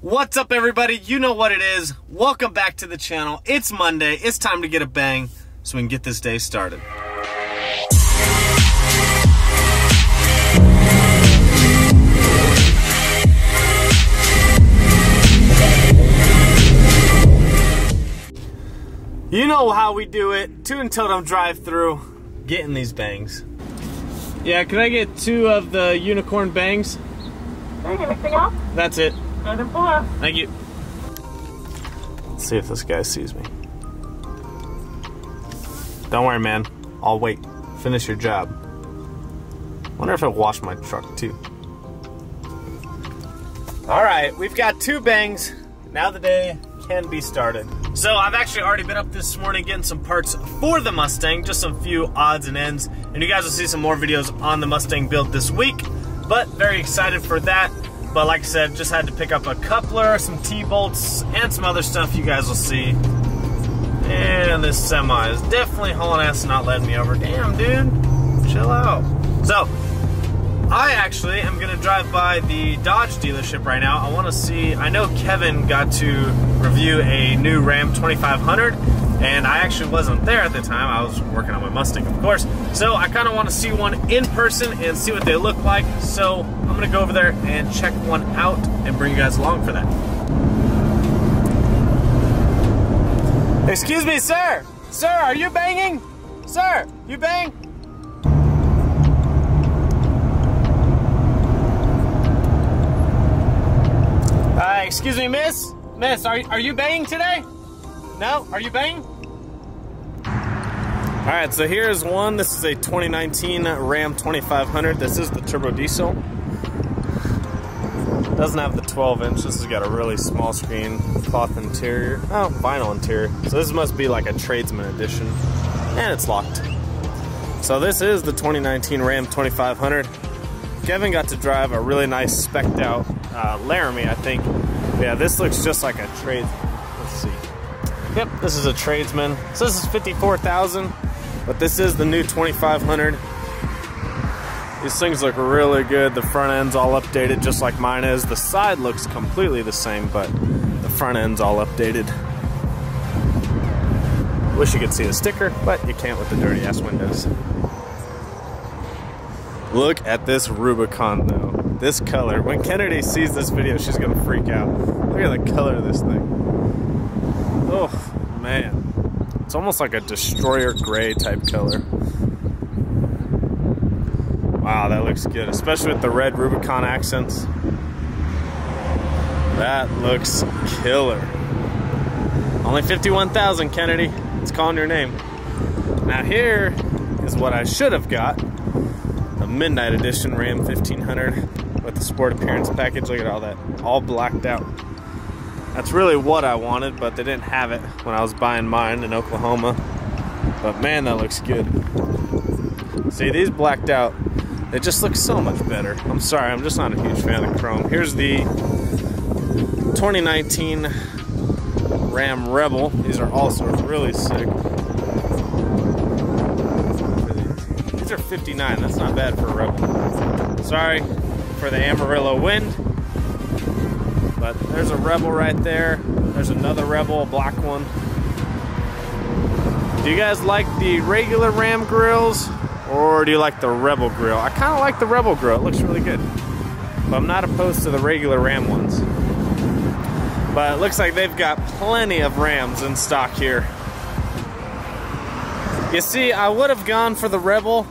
What's up, everybody? You know what it is. Welcome back to the channel. It's Monday. It's time to get a bang so we can get this day started. You know how we do it. Tune and totem drive through, getting these bangs. Yeah, can I get 2 of the unicorn bangs? Anything else? That's it. Below. Thank you. Let's see if this guy sees me. Don't worry, man. I'll wait. Finish your job. Wonder if I wash my truck too. Alright, we've got 2 bangs. Now the day can be started. So I've actually already been up this morning getting some parts for the Mustang, just some few odds and ends. And you guys will see some more videos on the Mustang build this week. But very excited for that. But like I said, just had to pick up a coupler, some T-bolts, and some other stuff you guys will see. And this semi is definitely hauling ass and not letting me over. Damn, dude. Chill out. So, I actually am going to drive by the Dodge dealership right now. I want to see, I know Kevin got to review a new Ram 2500. And I actually wasn't there at the time. I was working on my Mustang, of course. So I kind of want to see one in person and see what they look like. So I'm going to go over there and check one out and bring you guys along for that. Excuse me, sir. Sir, are you banging? Sir, you bang? Excuse me, miss? Miss, are you banging today? No? Are you banging? Alright, so here's one. This is a 2019 Ram 2500. This is the turbo diesel. Doesn't have the 12-inch. This has got a really small screen, cloth interior. Oh, vinyl interior. So this must be like a tradesman edition. And it's locked. So this is the 2019 Ram 2500. Kevin got to drive a really nice spec'd out Laramie, I think. Yeah, this looks just like a trade. Let's see. Yep, this is a tradesman. So this is $54,000, but this is the new 2500. These things look really good. The front end's all updated just like mine is. The side looks completely the same, but the front end's all updated. Wish you could see the sticker, but you can't with the dirty ass windows. Look at this Rubicon though. This color. When Kennedy sees this video, she's gonna freak out. Look at the color of this thing. Oh, man. It's almost like a destroyer gray type color. Wow, that looks good, especially with the red Rubicon accents. That looks killer. Only 51,000, Kennedy. It's calling your name. Now here is what I should have got. A Midnight Edition Ram 1500 with the Sport Appearance package. Look at all that. All blacked out. That's really what I wanted, but they didn't have it when I was buying mine in Oklahoma. But man, that looks good. See, these blacked out, they just look so much better. I'm sorry, I'm just not a huge fan of chrome. Here's the 2019 Ram Rebel. These are also really sick. These are 59, that's not bad for a Rebel. Sorry for the Amarillo wind. But there's a Rebel right there. There's another Rebel, a black one. Do you guys like the regular Ram grills, or do you like the Rebel grill? I kind of like the Rebel grill. It looks really good. But I'm not opposed to the regular Ram ones. But it looks like they've got plenty of Rams in stock here. You see, I would have gone for the Rebel,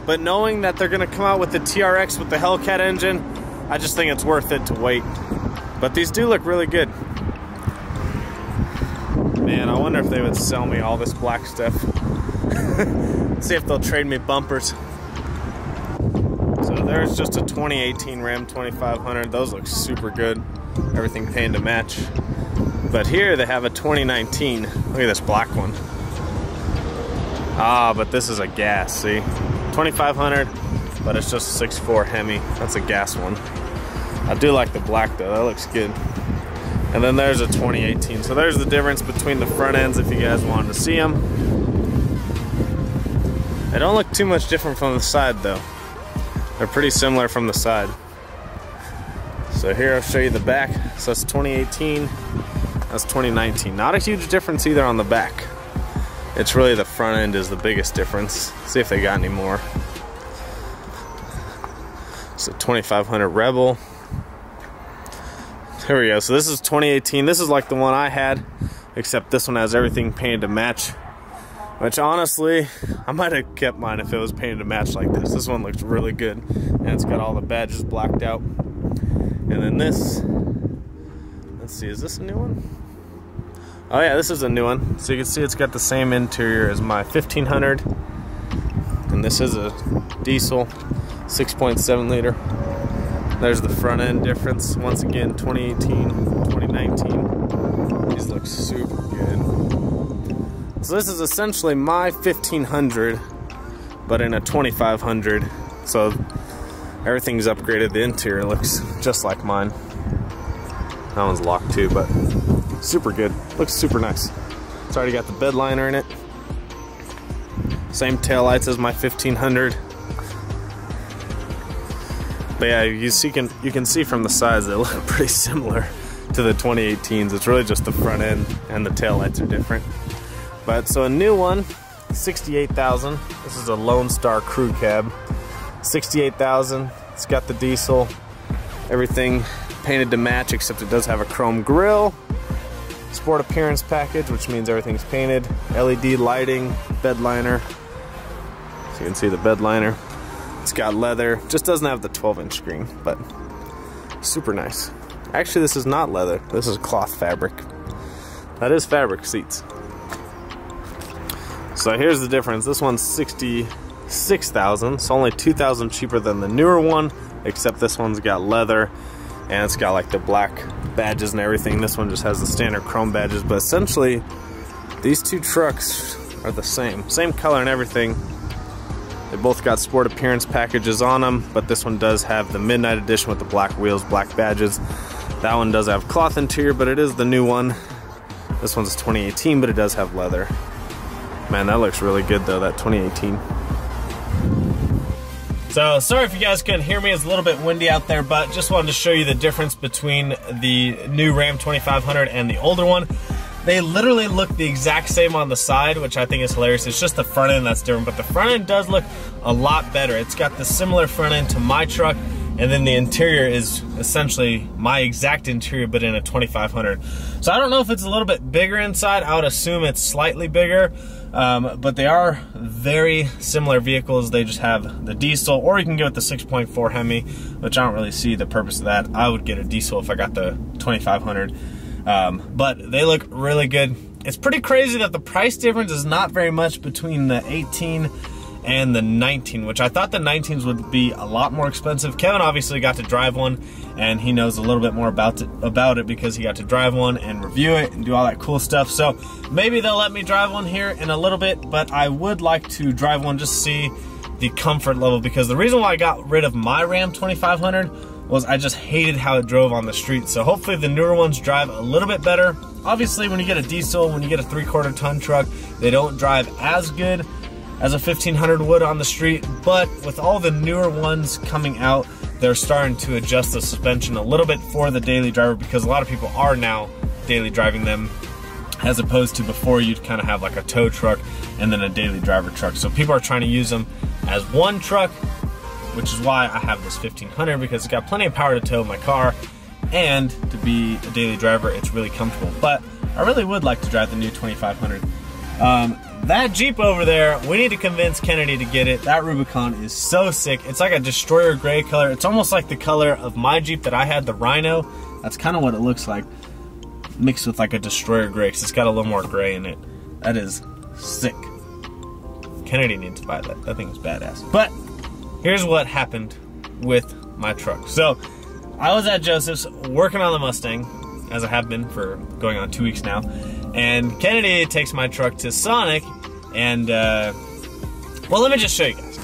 but knowing that they're going to come out with the TRX with the Hellcat engine, I just think it's worth it to wait. But these do look really good. Man, I wonder if they would sell me all this black stuff. See if they'll trade me bumpers. So there's just a 2018 Ram 2500. Those look super good. Everything painted to match. But here they have a 2019. Look at this black one. Ah, but this is a gas, see? 2500, but it's just a 6.4 Hemi. That's a gas one. I do like the black though, that looks good. And then there's a 2018. So there's the difference between the front ends if you guys wanted to see them. They don't look too much different from the side though. They're pretty similar from the side. So here I'll show you the back. So that's 2018, that's 2019. Not a huge difference either on the back. It's really the front end is the biggest difference. See if they got any more. So 2500 Rebel. Here we go. So this is 2018. This is like the one I had, except this one has everything painted to match. Which honestly, I might have kept mine if it was painted to match like this. This one looks really good, and it's got all the badges blacked out. And then this, let's see, is this a new one? Oh yeah, this is a new one. So you can see it's got the same interior as my 1500. And this is a diesel, 6.7 liter. There's the front end difference. Once again, 2018, 2019. These look super good. So this is essentially my 1500, but in a 2500. So everything's upgraded. The interior looks just like mine. That one's locked too, but super good. Looks super nice. It's already got the bed liner in it. Same taillights as my 1500. But yeah, you can see from the sides they look pretty similar to the 2018s. It's really just the front end and the taillights are different. But so a new one, 68,000. This is a Lone Star crew cab. 68,000. It's got the diesel, everything painted to match, except it does have a chrome grille. Sport appearance package, which means everything's painted. LED lighting, bed liner. So you can see the bed liner. It's got leather. Just doesn't have the 12-inch screen, but super nice. Actually, this is not leather. This is cloth fabric. That is fabric seats. So here's the difference. This one's 66,000. It's only 2,000 cheaper than the newer one, except this one's got leather and it's got like the black badges and everything. This one just has the standard chrome badges, but essentially these two trucks are the same color and everything. They both got sport appearance packages on them, but this one does have the midnight edition with the black wheels, black badges. That one does have cloth interior, but it is the new one. This one's 2018, but it does have leather. Man, that looks really good though, that 2018. So, sorry if you guys couldn't hear me, it's a little bit windy out there, but just wanted to show you the difference between the new Ram 2500 and the older one. They literally look the exact same on the side, which I think is hilarious. It's just the front end that's different, but the front end does look a lot better. It's got the similar front end to my truck, and then the interior is essentially my exact interior, but in a 2500. So I don't know if it's a little bit bigger inside. I would assume it's slightly bigger, but they are very similar vehicles. They just have the diesel, or you can go with the 6.4 Hemi, which I don't really see the purpose of that. I would get a diesel if I got the 2500. But they look really good. It's pretty crazy that the price difference is not very much between the 18 and the 19, which I thought the 19s would be a lot more expensive. Kevin obviously got to drive one, and he knows a little bit more about it because he got to drive one and review it and do all that cool stuff. So maybe they'll let me drive one here in a little bit, but I would like to drive one just to see the comfort level, because the reason why I got rid of my Ram 2500 was I just hated how it drove on the street. So hopefully the newer ones drive a little bit better. Obviously when you get a diesel, when you get a 3/4 ton truck, they don't drive as good as a 1500 would on the street, but with all the newer ones coming out, they're starting to adjust the suspension a little bit for the daily driver, because a lot of people are now daily driving them, as opposed to before you'd kind of have like a tow truck and then a daily driver truck. So people are trying to use them as one truck, which is why I have this 1500, because it's got plenty of power to tow my car, and to be a daily driver, it's really comfortable. But I really would like to drive the new 2500. That Jeep over there, we need to convince Kennedy to get it. That Rubicon is so sick. It's like a destroyer gray color. It's almost like the color of my Jeep that I had, the Rhino. That's kind of what it looks like, mixed with like a destroyer gray, because it's got a little more gray in it. That is sick. Kennedy needs to buy that. That thing is badass. But here's what happened with my truck. So I was at Joseph's working on the Mustang, as I have been for going on 2 weeks now. And Kennedy takes my truck to Sonic, and well, let me just show you guys.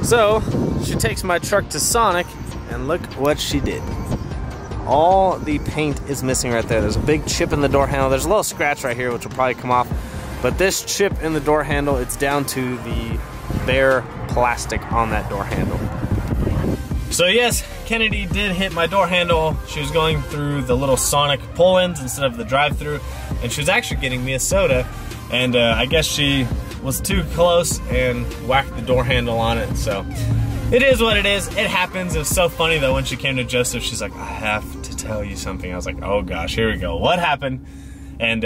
So she takes my truck to Sonic, and look what she did. All the paint is missing right there. There's a big chip in the door handle. There's a little scratch right here, which will probably come off. But this chip in the door handle, it's down to the bare plastic on that door handle. So yes, Kennedy did hit my door handle. She was going through the little Sonic pull-ins instead of the drive-through, and she was actually getting me a soda, and I guess she was too close and whacked the door handle on it. So it is what it is. It happens. It was so funny though when she came to Joseph, she's like, I have to tell you something. I was like, oh gosh, here we go. What happened? And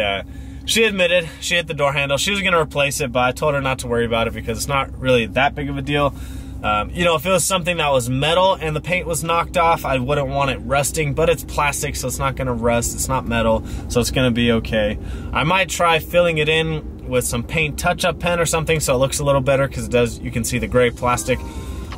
she admitted she hit the door handle. She was gonna replace it, but I told her not to worry about it because it's not really that big of a deal. You know, if it was something that was metal and the paint was knocked off, I wouldn't want it rusting, but it's plastic, so it's not gonna rust. It's not metal, so it's gonna be okay. I might try filling it in with some paint touch-up pen or something so it looks a little better, because it does, you can see the gray plastic.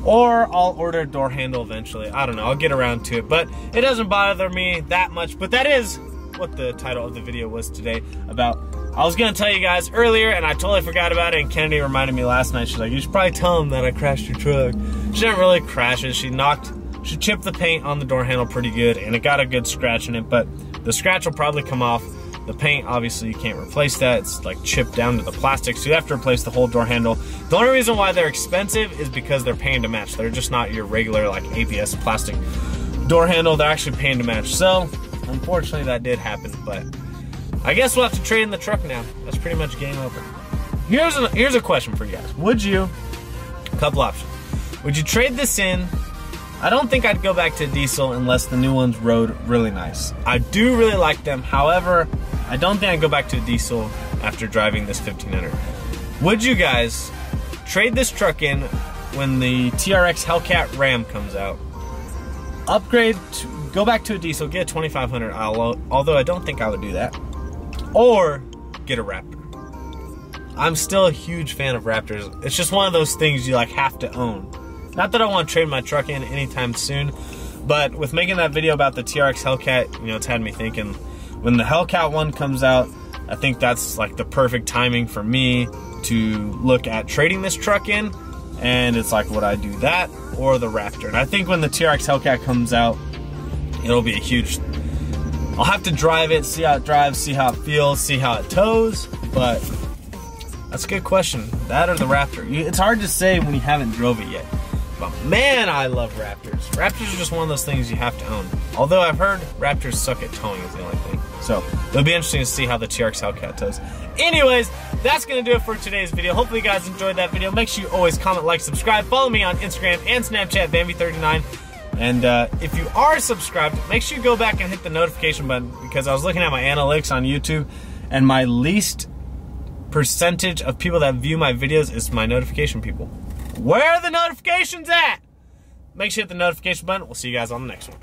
Or I'll order a door handle eventually. I don't know, I'll get around to it, but it doesn't bother me that much. But that is what the title of the video was today about. I was gonna tell you guys earlier and I totally forgot about it, and Kennedy reminded me last night. She's like, you should probably tell him that I crashed your truck. She didn't really crash it. She chipped the paint on the door handle pretty good, and it got a good scratch in it, but the scratch will probably come off. The paint, obviously you can't replace that. It's like chipped down to the plastic, so you have to replace the whole door handle. The only reason why they're expensive is because they're painted to match. They're just not your regular like ABS plastic door handle. They're actually painted to match. So unfortunately that did happen, but I guess we'll have to trade in the truck now. That's pretty much game over. Here's a question for you guys. Would you, a couple options. Would you trade this in? I don't think I'd go back to diesel unless the new ones rode really nice. I do really like them. However, I don't think I'd go back to a diesel after driving this 1500. Would you guys trade this truck in when the TRX Hellcat Ram comes out? Upgrade, go back to a diesel, get a 2500, although I don't think I would do that. Or get a Raptor. I'm still a huge fan of Raptors. It's just one of those things you like have to own. Not that I want to trade my truck in anytime soon, but with making that video about the TRX Hellcat, you know, it's had me thinking, when the Hellcat one comes out, I think that's like the perfect timing for me to look at trading this truck in, and it's like, would I do that or the Raptor? And I think when the TRX Hellcat comes out, it'll be a huge, I'll have to drive it, see how it drives, see how it feels, see how it tows, but that's a good question. That or the Raptor? It's hard to say when you haven't drove it yet. But man, I love Raptors. Raptors are just one of those things you have to own. Although I've heard Raptors suck at towing is the only thing. So it'll be interesting to see how the TRX Hellcat tows. Anyways, that's gonna do it for today's video. Hopefully you guys enjoyed that video. Make sure you always comment, like, subscribe. Follow me on Instagram and Snapchat, Bambi39. And if you are subscribed, make sure you go back and hit the notification button, because I was looking at my analytics on YouTube, and my least percentage of people that view my videos is my notification people. Where are the notifications at? Make sure you hit the notification button. We'll see you guys on the next one.